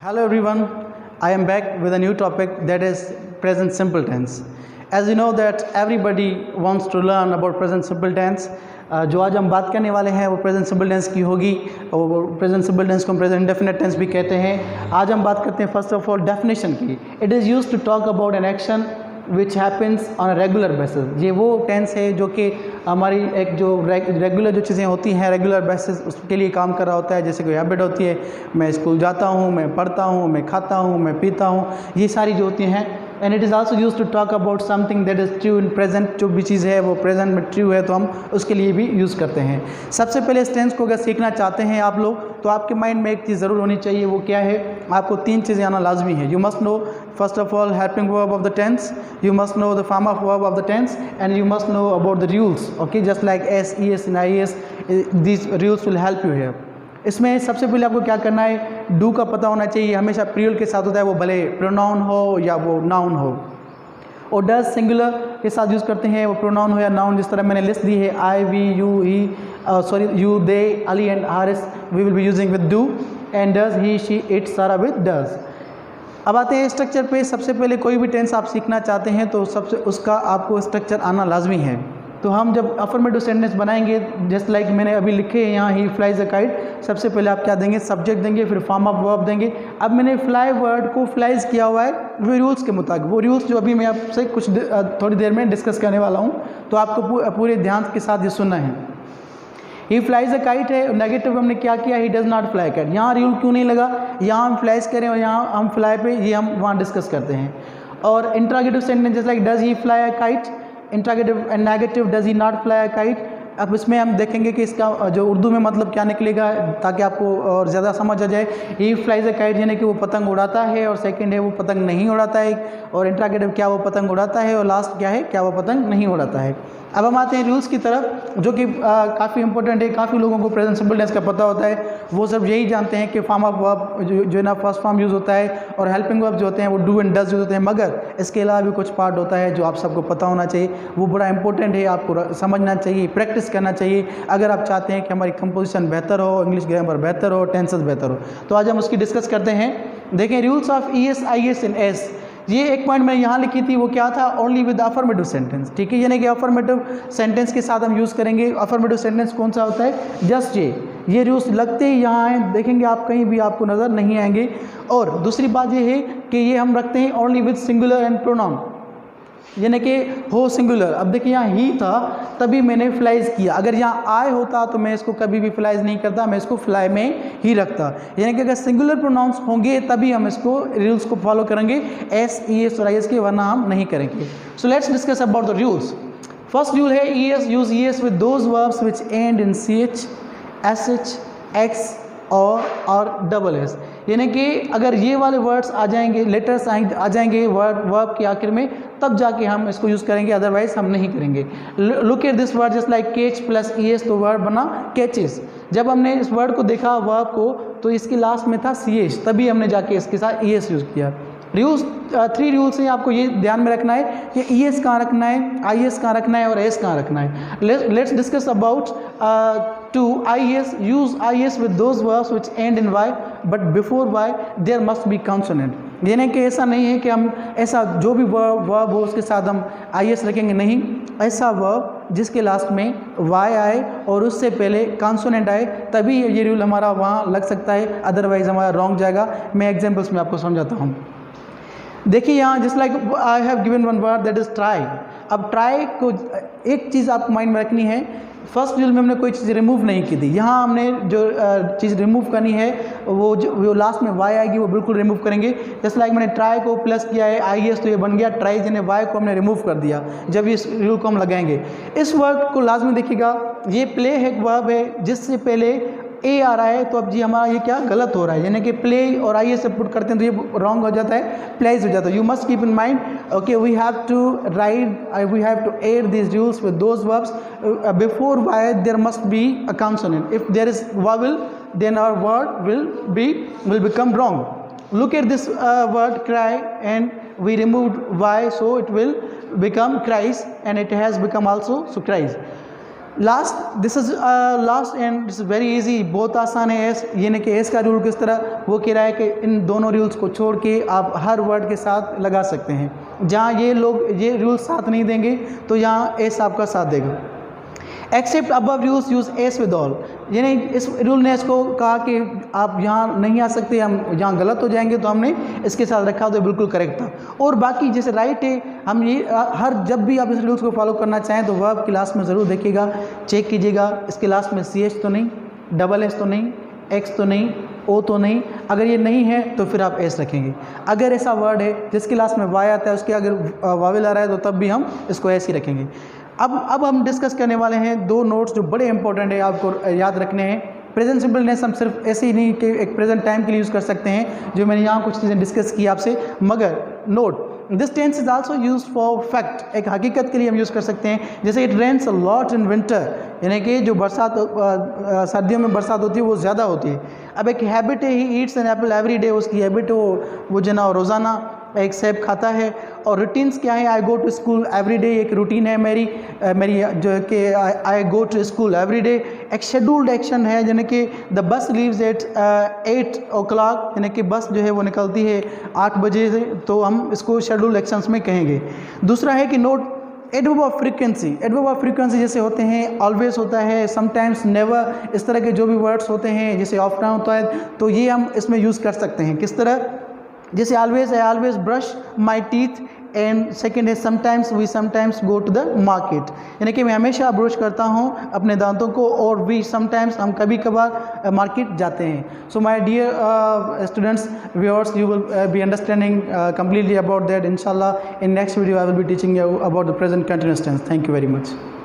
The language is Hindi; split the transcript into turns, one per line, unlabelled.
Hello everyone, I am back with a new topic that is present simple tense. As you know that everybody wants to learn about present simple tense. जो आज हम बात करने वाले हैं वो प्रेजेंट सिंपल टेंस की होगी और प्रेजेंट सिंपल टेंस को हम प्रेजेंट इंडेफिनिट टेंस भी कहते हैं। आज हम बात करते हैं फर्स्ट ऑफ ऑल डेफिनेशन की। It is used to talk about an action which happens on a regular basis. ये वो टेंस है जो कि हमारी एक जो रेगुलर जो चीज़ें होती हैं रेगुलर बेसिस उसके लिए काम कर रहा होता है। जैसे कोई हैबिट होती है, मैं स्कूल जाता हूँ, मैं पढ़ता हूँ, मैं खाता हूँ, मैं पीता हूँ, ये सारी जो होती हैं। And it is also use to talk about something that is true in present. जो भी चीज़ है वो प्रेजेंट में ट्रू है तो हम उसके लिए भी यूज़ करते हैं। सबसे पहले इस टेंस को अगर सीखना चाहते हैं आप लोग तो आपके माइंड में एक चीज़ ज़रूर होनी चाहिए, वो क्या है? आपको तीन चीज़ें आना लाजमी है। You must know first of all helping verb of the tense, you must know the form of verb of the tense and you must know about the rules. Okay, just like S E S in I S, these rules will help you here. इसमें सबसे पहले आपको क्या करना है, डू का पता होना चाहिए। हमेशा प्लूरल के साथ होता है, वो भले प्रोनाउन हो या वो नाउन हो। और डज सिंगुलर के साथ यूज़ करते हैं, वो प्रोनाउन हो या नाउन। जिस तरह मैंने लिस्ट दी है, I we you he, sorry you they Ali and Haris, we will be using with do. And does he she it Sara with does. अब आते हैं स्ट्रक्चर पे। सबसे पहले कोई भी टेंस आप सीखना चाहते हैं तो सबसे उसका आपको स्ट्रक्चर आना लाजमी है। तो हम जब अफर्मेटिव सेंटेंस बनाएंगे, जस्ट लाइक मैंने अभी लिखे हैं यहाँ, ही फ्लाइज अ काइट, सबसे पहले आप क्या देंगे, सब्जेक्ट देंगे, फिर फॉर्म ऑफ वर्ब देंगे। अब मैंने फ्लाई वर्ड को फ्लाइज किया हुआ है वो रूल्स के मुताबिक, वो रूल्स जो अभी मैं आपसे कुछ थोड़ी देर में डिस्कस करने वाला हूँ, तो आपको पूरे ध्यान के साथ ये सुनना है। ही फ्लाइज अ काइट है, नेगेटिव हमने क्या किया, he does not fly kite. यहाँ रूल क्यों नहीं लगा, यहाँ हम फ्लाइज करें और यहाँ हम फ्लाई पे, ये हम वहाँ डिस्कस करते हैं। और interrogative sentence just like does he fly a kite, interrogative and negative does he not fly a kite. अब इसमें हम देखेंगे कि इसका जो उर्दू में मतलब क्या निकलेगा ताकि आपको और ज़्यादा समझ आ जाए। ही फ्लाइज अ काइट यानी कि वो पतंग उड़ाता है, और सेकंड है वो पतंग नहीं उड़ाता है, और इंट्रोगेटिव क्या वो पतंग उड़ाता है, और लास्ट क्या है क्या वो पतंग नहीं उड़ाता है। अब हम आते हैं रूल्स की तरफ, जो कि काफ़ी इंपॉर्टेंट है। काफ़ी लोगों को प्रेजेंट सिंपल टेंस का पता होता है, वो सब यही जानते हैं कि फॉर्म ऑफ वर्ब जो है ना फर्स्ट फॉर्म यूज़ होता है, और हेल्पिंग वर्ब जो होते हैं वो डू एंड डज यूज़ होते हैं। मगर इसके अलावा भी कुछ पार्ट होता है जो आप सबको पता होना चाहिए, वो बड़ा इंपॉर्टेंट है, आपको समझना चाहिए, प्रैक्टिस करना चाहिए अगर आप चाहते हैं कि हमारी कंपोजिशन बेहतर हो, इंग्लिश ग्रामर बेहतर हो, टेंसेस बेहतर हो। तो आज हम उसकी डिस्कस करते हैं। देखें, rules of E S I S in S, ये एक पॉइंट मैंने यहाँ लिखी थी, वो क्या था, ओनली विद अफर्मेटिव सेंटेंस। ठीक है, यानी कि अफर्मेटिव सेंटेंस के साथ हम यूज़ करेंगे। अफर्मेटिव सेंटेंस कौन सा होता है, जस्ट ये रूल्स लगते ही यहाँ हैं, देखेंगे आप कहीं भी आपको नज़र नहीं आएंगे। और दूसरी बात ये है कि ये हम रखते हैं only with singular and pronoun, यानी कि हो सिंगुलर। अब देखिए यहाँ ही था तभी मैंने फ्लाइज किया, अगर यहाँ आए होता तो मैं इसको कभी भी फ्लाइज नहीं करता, मैं इसको फ्लाई में ही रखता। यानी कि अगर सिंगुलर प्रोनाउंस होंगे तभी हम इसको रूल्स को फॉलो करेंगे, एस ई एस और आई एस के, वरना हम नहीं करेंगे। So let's discuss about the rules. First rule है E S, use E S with those verbs which end in C H, S H, X और डबल एस। यानी कि अगर ये वाले वर्ड्स आ जाएंगे, लेटर्स आ जाएंगे वर्ब के आखिर में, तब जाके हम इसको यूज़ करेंगे, अदरवाइज हम नहीं करेंगे। Look at this word just like केच प्लस ई एस, तो वर्ड बना कैचेस। जब हमने इस वर्ड को देखा वर्ब को, तो इसके लास्ट में था सी एच, तभी हमने जाके इसके साथ ई एस यूज़ किया। रूल्स 3 रूल्स हैं, आपको ये ध्यान में रखना है कि ई एस कहाँ रखना है, आई एस कहाँ रखना है और एस कहाँ रखना है। Let's discuss about to I S. Use I S with those verbs which end in Y, but before Y there must be consonant. यानी कि ऐसा नहीं है कि हम ऐसा जो भी वर्ब हो उसके साथ हम आई एस रखेंगे, नहीं, ऐसा वर्ब जिसके लास्ट में वाई आए और उससे पहले कॉन्सोनेंट आए, तभी ये रूल हमारा वहाँ लग सकता है, अदरवाइज हमारा रॉन्ग जाएगा। मैं एग्जाम्पल्स में आपको समझाता हूँ। देखिए यहाँ just like I have given one word that is try. अब ट्राई को एक चीज़ आपको माइंड में रखनी है, फर्स्ट रूल में हमने कोई चीज़ रिमूव नहीं की थी, यहाँ हमने जो चीज़ रिमूव करनी है वो लास्ट में वाई आएगी, वो बिल्कुल रिमूव करेंगे। जस्ट लाइक मैंने ट्राई को प्लस किया है आई एस, तो ये बन गया ट्राई, यानी वाई को हमने रिमूव कर दिया जब इस रूल को हम लगाएंगे। इस वर्ड को लाजमी देखिएगा, ये प्ले है एक वर्ब है जिससे पहले ए आ रहा है, तो अब जी हमारा ये क्या गलत हो रहा है, यानी कि प्ले और आई एस से पुट करते हैं तो ये रॉन्ग हो जाता है, प्लेज हो जाता है। You must keep in mind, okay, we have to write, we have to add this rules with those verbs before Y there must be a consonant. If there is vowel then our word will become wrong. Look at this word cry, and we removed y, so it will become cries, and it has become also so cries. Last this is last and this is very easy, बहुत आसान है एस, यानी कि एस का रूल किस तरह वो कह रहा है कि इन दोनों रूल्स को छोड़ के आप हर वर्ड के साथ लगा सकते हैं। जहाँ ये लोग ये रूल साथ नहीं देंगे तो यहाँ एस आपका साथ देगा। Except above rules use S with all, यानी इस रूल ने इसको कहा कि आप यहाँ नहीं आ सकते, हम यहाँ गलत हो जाएंगे, तो हमने इसके साथ रखा तो बिल्कुल करेक्ट था। और बाकी जैसे राइट है, हम ये हर जब भी आप इस रूल्स को फॉलो करना चाहें तो वर्ब की लास्ट में ज़रूर देखिएगा, चेक कीजिएगा इसके लास्ट में सी एच तो नहीं, डबल एस तो नहीं, एक्स तो नहीं, ओ तो नहीं। अगर ये नहीं है तो फिर आप एस रखेंगे। अगर ऐसा वर्ड है जिसके लास्ट में वाई आता है, उसके अगर वावेल आ रहा है तो तब भी हम इसको ऐसे ही रखेंगे। अब हम डिस्कस करने वाले हैं दो नोट्स जो बड़े इंपॉर्टेंट है, आपको याद रखने हैं। प्रेजेंट सिंपल टेंस हम सिर्फ ऐसे ही नहीं कि एक प्रेजेंट टाइम के लिए यूज़ कर सकते हैं, जो मैंने यहाँ कुछ चीज़ें डिस्कस की आपसे, मगर note this tense is also use for fact, एक हकीकत के लिए हम यूज़ कर सकते हैं। जैसे it rains a lot in winter, यानी कि जो बरसात सर्दियों में बरसात होती है वो ज़्यादा होती है। अब एक हैबिट है, he eats an apple every day, उसकी हैबिट वो जो ना रोज़ाना एक सेब खाता है। और रूटीन्स क्या है, I go to school every day, एक रूटीन है मेरी जो है कि I go to school every day. एक शेड्यूल्ड एक्शन है, यानी कि the bus leaves eight 8 o'clock, यानी कि बस जो है वो निकलती है 8 बजे से, तो हम इसको शेड्यूल्ड एक्शंस में कहेंगे। दूसरा है कि note adverb of frequency, adverb of frequency जैसे होते हैं ऑलवेज होता है, समटाइम्स, नेवर, इस तरह के जो भी वर्ड्स होते हैं, जैसे ऑफ्टन होता है, तो ये हम इसमें यूज़ कर सकते हैं। किस तरह, जैसे always, I always brush my teeth, and second है sometimes, we sometimes go to the market, यानी कि मैं हमेशा ब्रश करता हूँ अपने दांतों को, और वी समटाइम्स, हम कभी कभार मार्केट जाते हैं। So my dear students, viewers, you will be understanding completely about that. Inshallah, in next video I will be teaching you about the present continuous tense. Thank you very much.